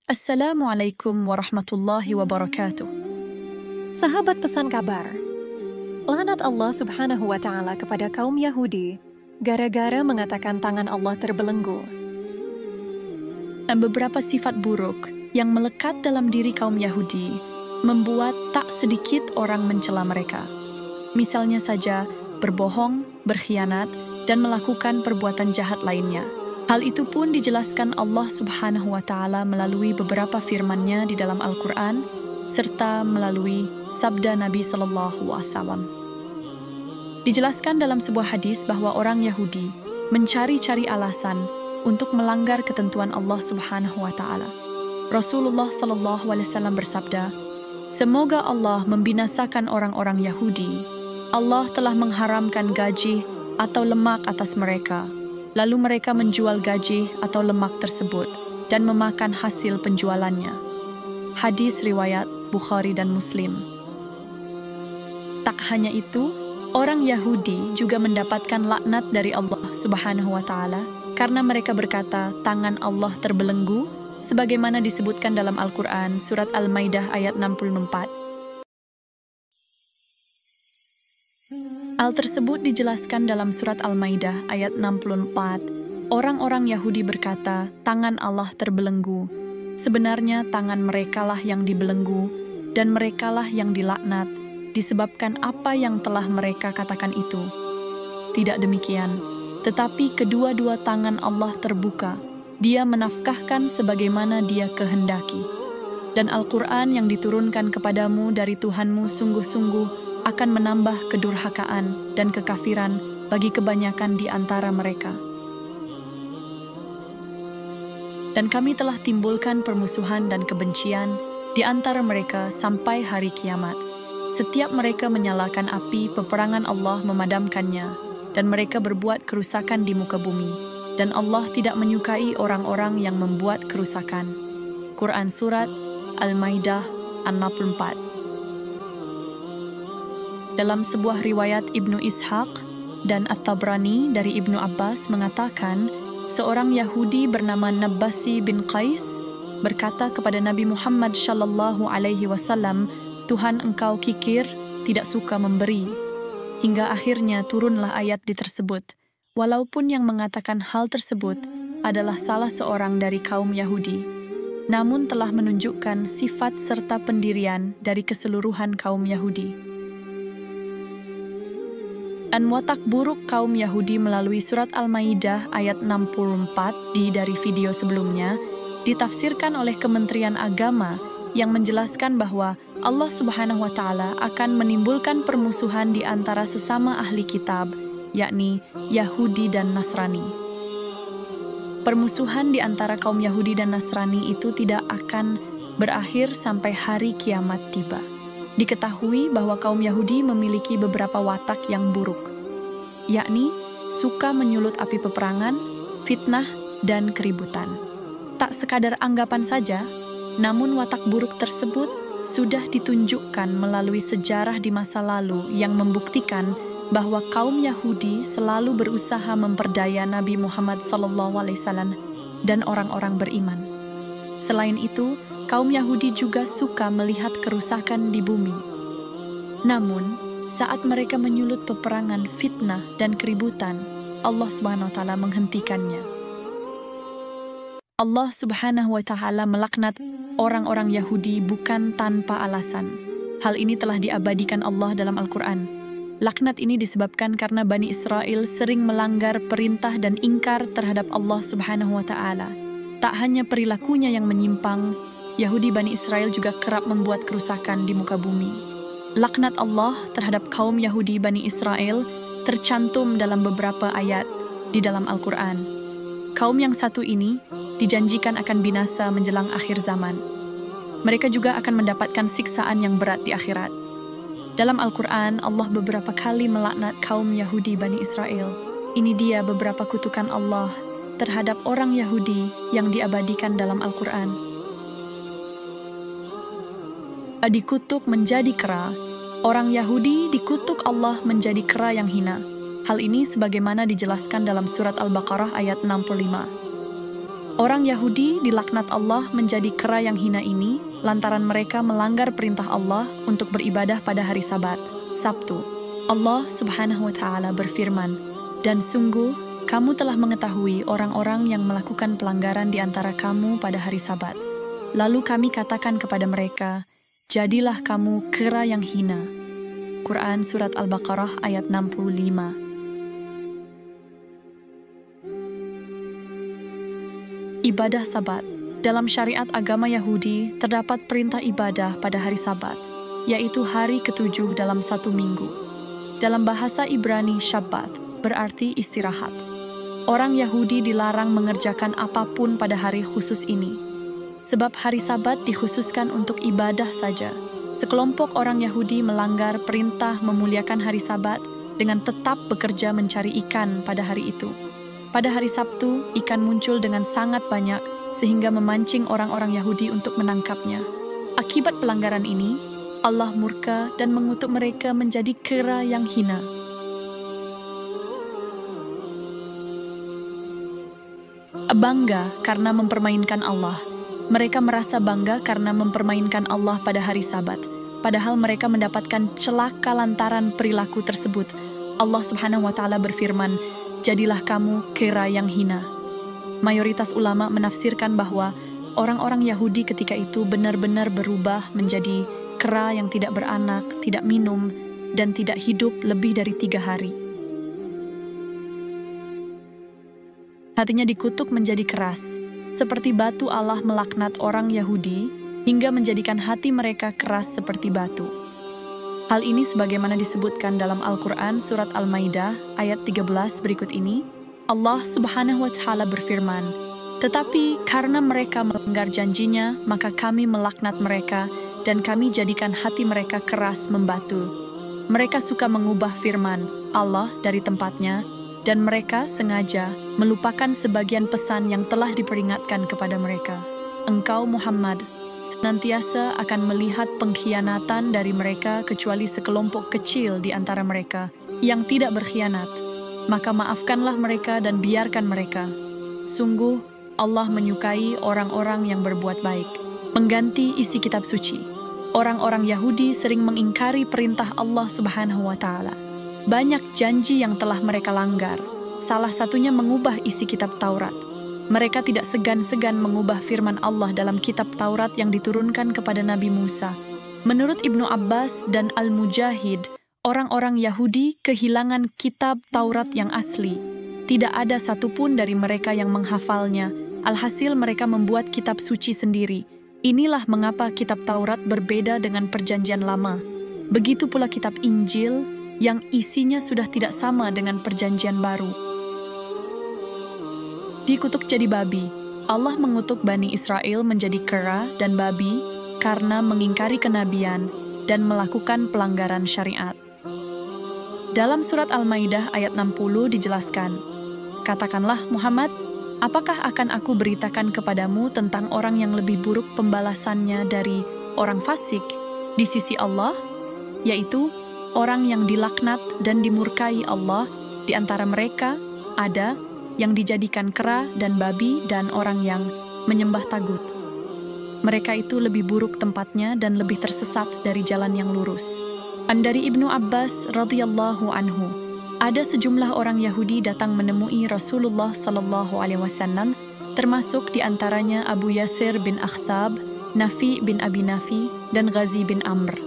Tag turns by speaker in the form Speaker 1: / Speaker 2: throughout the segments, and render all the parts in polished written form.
Speaker 1: Assalamualaikum warahmatullahi wabarakatuh.
Speaker 2: Sahabat pesan kabar, laknat Allah Subhanahu wa Ta'ala kepada kaum Yahudi gara-gara mengatakan tangan Allah terbelenggu.
Speaker 1: Dan beberapa sifat buruk yang melekat dalam diri kaum Yahudi membuat tak sedikit orang mencela mereka. Misalnya saja berbohong, berkhianat, dan melakukan perbuatan jahat lainnya. Hal itu pun dijelaskan Allah Subhanahu wa Ta'ala melalui beberapa firman-Nya di dalam Al-Quran serta melalui sabda Nabi Sallallahu Alaihi Wasallam. Dijelaskan dalam sebuah hadis bahwa orang Yahudi mencari-cari alasan untuk melanggar ketentuan Allah Subhanahu wa Ta'ala. Rasulullah Sallallahu Alaihi Wasallam bersabda, "Semoga Allah membinasakan orang-orang Yahudi. Allah telah mengharamkan gaji atau lemak atas mereka. Lalu mereka menjual gaji atau lemak tersebut dan memakan hasil penjualannya." Hadis riwayat Bukhari dan Muslim. Tak hanya itu, orang Yahudi juga mendapatkan laknat dari Allah Subhanahu wa Ta'ala karena mereka berkata tangan Allah terbelenggu sebagaimana disebutkan dalam Al-Quran surat Al-Maidah ayat 64. Hal tersebut dijelaskan dalam surat Al-Maidah ayat 64. Orang-orang Yahudi berkata, tangan Allah terbelenggu. Sebenarnya tangan merekalah yang dibelenggu dan merekalah yang dilaknat disebabkan apa yang telah mereka katakan itu. Tidak demikian, tetapi kedua-dua tangan Allah terbuka. Dia menafkahkan sebagaimana Dia kehendaki. Dan Al-Quran yang diturunkan kepadamu dari Tuhanmu sungguh-sungguh akan menambah kedurhakaan dan kekafiran bagi kebanyakan di antara mereka. Dan kami telah timbulkan permusuhan dan kebencian di antara mereka sampai hari kiamat. Setiap mereka menyalakan api peperangan Allah memadamkannya, dan mereka berbuat kerusakan di muka bumi. Dan Allah tidak menyukai orang-orang yang membuat kerusakan. Quran Surat Al-Maidah 64. Dalam sebuah riwayat Ibnu Ishaq dan At-Tabrani dari Ibnu Abbas mengatakan, seorang Yahudi bernama Nabbasi bin Qais berkata kepada Nabi Muhammad Shallallahu Alaihi Wasallam, "Tuhan engkau kikir, tidak suka memberi." Hingga akhirnya turunlah ayat di tersebut. Walaupun yang mengatakan hal tersebut adalah salah seorang dari kaum Yahudi, namun telah menunjukkan sifat serta pendirian dari keseluruhan kaum Yahudi. Dan watak buruk kaum Yahudi melalui surat Al-Maidah ayat 64 dari video sebelumnya ditafsirkan oleh Kementerian Agama yang menjelaskan bahwa Allah Subhanahu wa Ta'ala akan menimbulkan permusuhan di antara sesama ahli kitab, yakni Yahudi dan Nasrani. Permusuhan di antara kaum Yahudi dan Nasrani itu tidak akan berakhir sampai hari kiamat tiba. Diketahui bahwa kaum Yahudi memiliki beberapa watak yang buruk, yakni suka menyulut api peperangan, fitnah, dan keributan. Tak sekadar anggapan saja, namun watak buruk tersebut sudah ditunjukkan melalui sejarah di masa lalu yang membuktikan bahwa kaum Yahudi selalu berusaha memperdaya Nabi Muhammad SAW dan orang-orang beriman. Selain itu, kaum Yahudi juga suka melihat kerusakan di bumi. Namun, saat mereka menyulut peperangan, fitnah, dan keributan, Allah Subhanahu wa Ta'ala menghentikannya. Allah Subhanahu wa Ta'ala melaknat orang-orang Yahudi bukan tanpa alasan. Hal ini telah diabadikan Allah dalam Al-Quran. Laknat ini disebabkan karena Bani Israel sering melanggar perintah dan ingkar terhadap Allah Subhanahu wa Ta'ala. Tak hanya perilakunya yang menyimpang, Yahudi Bani Israel juga kerap membuat kerusakan di muka bumi. Laknat Allah terhadap kaum Yahudi Bani Israel tercantum dalam beberapa ayat di dalam Al-Quran. Kaum yang satu ini dijanjikan akan binasa menjelang akhir zaman. Mereka juga akan mendapatkan siksaan yang berat di akhirat. Dalam Al-Quran, Allah beberapa kali melaknat kaum Yahudi Bani Israel. Ini dia beberapa kutukan Allah terhadap orang Yahudi yang diabadikan dalam Al-Quran. Dikutuk menjadi kera. Orang Yahudi dikutuk Allah menjadi kera yang hina. Hal ini sebagaimana dijelaskan dalam surat Al-Baqarah ayat 65. Orang Yahudi dilaknat Allah menjadi kera yang hina ini lantaran mereka melanggar perintah Allah untuk beribadah pada hari Sabat, Sabtu. Allah Subhanahu wa Ta'ala berfirman, "Dan sungguh, kamu telah mengetahui orang-orang yang melakukan pelanggaran di antara kamu pada hari Sabat. Lalu kami katakan kepada mereka, jadilah kamu kera yang hina." Quran Surat Al-Baqarah ayat 65. Ibadah Sabat. Dalam syariat agama Yahudi, terdapat perintah ibadah pada hari Sabat, yaitu hari ketujuh dalam satu minggu. Dalam bahasa Ibrani, Shabbat berarti istirahat. Orang Yahudi dilarang mengerjakan apapun pada hari khusus ini, sebab hari Sabat dikhususkan untuk ibadah saja. Sekelompok orang Yahudi melanggar perintah memuliakan hari Sabat dengan tetap bekerja mencari ikan pada hari itu. Pada hari Sabtu, ikan muncul dengan sangat banyak sehingga memancing orang-orang Yahudi untuk menangkapnya. Akibat pelanggaran ini, Allah murka dan mengutuk mereka menjadi kera yang hina. Bangga karena mempermainkan Allah. Mereka merasa bangga karena mempermainkan Allah pada hari Sabat, padahal mereka mendapatkan celaka lantaran perilaku tersebut. Allah Subhanahu wa Ta'ala berfirman, "Jadilah kamu kera yang hina." Mayoritas ulama menafsirkan bahwa orang-orang Yahudi ketika itu benar-benar berubah menjadi kera yang tidak beranak, tidak minum, dan tidak hidup lebih dari 3 hari. Hatinya dikutuk menjadi keras, seperti batu. Allah melaknat orang Yahudi hingga menjadikan hati mereka keras seperti batu. Hal ini sebagaimana disebutkan dalam Al-Quran Surat Al-Maidah ayat 13 berikut ini. Allah Subhanahu wa Ta'ala berfirman, "Tetapi karena mereka melanggar janjinya, maka kami melaknat mereka dan kami jadikan hati mereka keras membatu. Mereka suka mengubah firman Allah dari tempatnya dan mereka sengaja melupakan sebagian pesan yang telah diperingatkan kepada mereka. Engkau Muhammad senantiasa akan melihat pengkhianatan dari mereka kecuali sekelompok kecil di antara mereka yang tidak berkhianat. Maka maafkanlah mereka dan biarkan mereka. Sungguh Allah menyukai orang-orang yang berbuat baik." Mengganti isi kitab suci. Orang-orang Yahudi sering mengingkari perintah Allah Subhanahu wa Ta'ala. Banyak janji yang telah mereka langgar. Salah satunya mengubah isi kitab Taurat. Mereka tidak segan-segan mengubah firman Allah dalam kitab Taurat yang diturunkan kepada Nabi Musa. Menurut Ibnu Abbas dan Al-Mujahid, orang-orang Yahudi kehilangan kitab Taurat yang asli. Tidak ada satupun dari mereka yang menghafalnya. Alhasil mereka membuat kitab suci sendiri. Inilah mengapa kitab Taurat berbeda dengan Perjanjian Lama. Begitu pula kitab Injil yang isinya sudah tidak sama dengan Perjanjian Baru. Dikutuk jadi babi. Allah mengutuk Bani Israel menjadi kera dan babi karena mengingkari kenabian dan melakukan pelanggaran syariat. Dalam surat Al-Maidah ayat 60 dijelaskan, "Katakanlah Muhammad, apakah akan aku beritakan kepadamu tentang orang yang lebih buruk pembalasannya dari orang fasik di sisi Allah, yaitu orang yang dilaknat dan dimurkai Allah. Di antara mereka ada yang dijadikan kera dan babi dan orang yang menyembah tagut. Mereka itu lebih buruk tempatnya dan lebih tersesat dari jalan yang lurus." Dari Ibnu Abbas radhiyallahu anhu, ada sejumlah orang Yahudi datang menemui Rasulullah sallallahu alaihi wasallam, termasuk di antaranya Abu Yasir bin Akhtab, Nafi bin Abi Nafi, dan Ghazi bin Amr.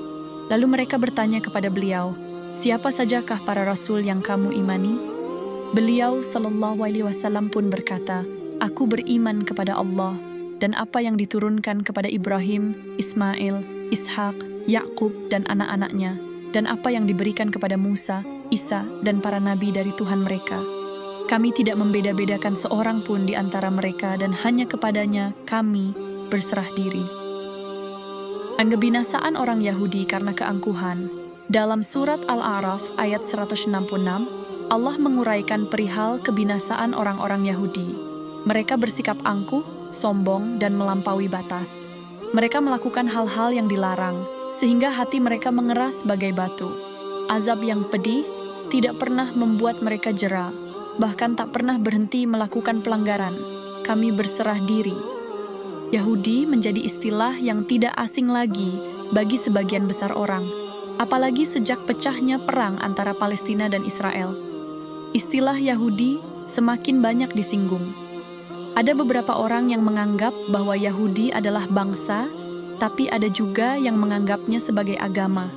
Speaker 1: Lalu mereka bertanya kepada beliau, "Siapa sajakah para rasul yang kamu imani?" Beliau sallallahu alaihi wasallam pun berkata, "Aku beriman kepada Allah dan apa yang diturunkan kepada Ibrahim, Ismail, Ishak, Yakub dan anak-anaknya, dan apa yang diberikan kepada Musa, Isa dan para nabi dari Tuhan mereka. Kami tidak membeda-bedakan seorang pun di antara mereka dan hanya kepadanya kami berserah diri." Kebinasaan orang Yahudi karena keangkuhan. Dalam surat Al-A'raf ayat 166, Allah menguraikan perihal kebinasaan orang-orang Yahudi. Mereka bersikap angkuh, sombong, dan melampaui batas. Mereka melakukan hal-hal yang dilarang, sehingga hati mereka mengeras bagai batu. Azab yang pedih tidak pernah membuat mereka jera, bahkan tak pernah berhenti melakukan pelanggaran. kami berserah diri. Yahudi menjadi istilah yang tidak asing lagi bagi sebagian besar orang, apalagi sejak pecahnya perang antara Palestina dan Israel. Istilah Yahudi semakin banyak disinggung. Ada beberapa orang yang menganggap bahwa Yahudi adalah bangsa, tapi ada juga yang menganggapnya sebagai agama.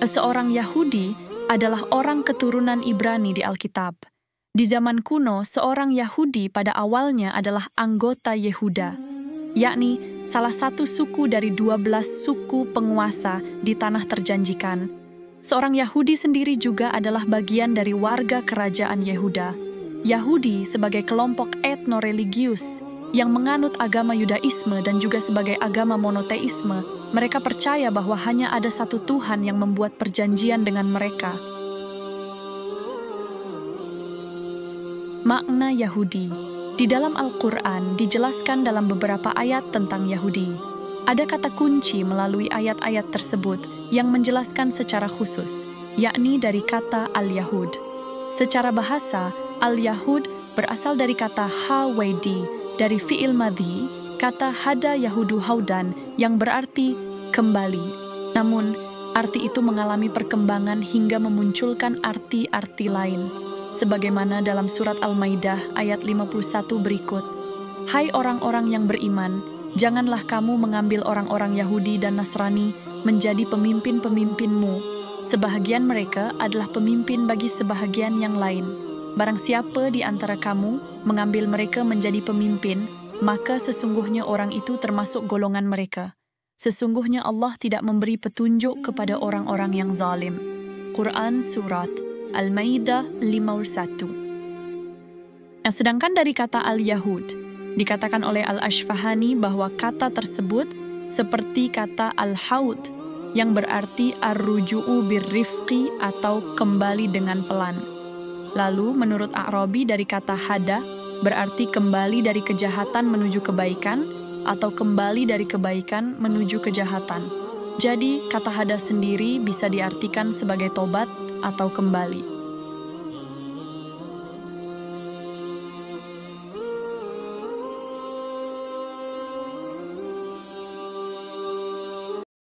Speaker 1: Seorang Yahudi adalah orang keturunan Ibrani di Alkitab. Di zaman kuno, seorang Yahudi pada awalnya adalah anggota Yehuda, yakni salah satu suku dari 12 suku penguasa di Tanah Terjanjikan. Seorang Yahudi sendiri juga adalah bagian dari warga kerajaan Yehuda. Yahudi sebagai kelompok etno-religius yang menganut agama Yudaisme dan juga sebagai agama monoteisme, mereka percaya bahwa hanya ada satu Tuhan yang membuat perjanjian dengan mereka. Makna Yahudi. Di dalam Al-Quran dijelaskan dalam beberapa ayat tentang Yahudi. Ada kata kunci melalui ayat-ayat tersebut yang menjelaskan secara khusus, yakni dari kata Al-Yahud. Secara bahasa, Al-Yahud berasal dari kata ha-waidi, dari fi'il madhi, kata hada Yahudu haudan yang berarti kembali. Namun, arti itu mengalami perkembangan hingga memunculkan arti-arti lain. Sebagaimana dalam surat Al-Maidah ayat 51 berikut, "Hai orang-orang yang beriman, janganlah kamu mengambil orang-orang Yahudi dan Nasrani menjadi pemimpin-pemimpinmu. Sebahagian mereka adalah pemimpin bagi sebahagian yang lain. Barang siapa di antara kamu mengambil mereka menjadi pemimpin, maka sesungguhnya orang itu termasuk golongan mereka. Sesungguhnya Allah tidak memberi petunjuk kepada orang-orang yang zalim." Quran Surat Al-Maidah 51. Sedangkan dari kata Al-Yahud, dikatakan oleh Al-Ashfahani bahwa kata tersebut seperti kata Al-Haud, yang berarti ar-ruju'u birrifqi atau kembali dengan pelan. Lalu menurut A'rabi dari kata hada, berarti kembali dari kejahatan menuju kebaikan, atau kembali dari kebaikan menuju kejahatan. Jadi, kata hada sendiri bisa diartikan sebagai tobat atau kembali.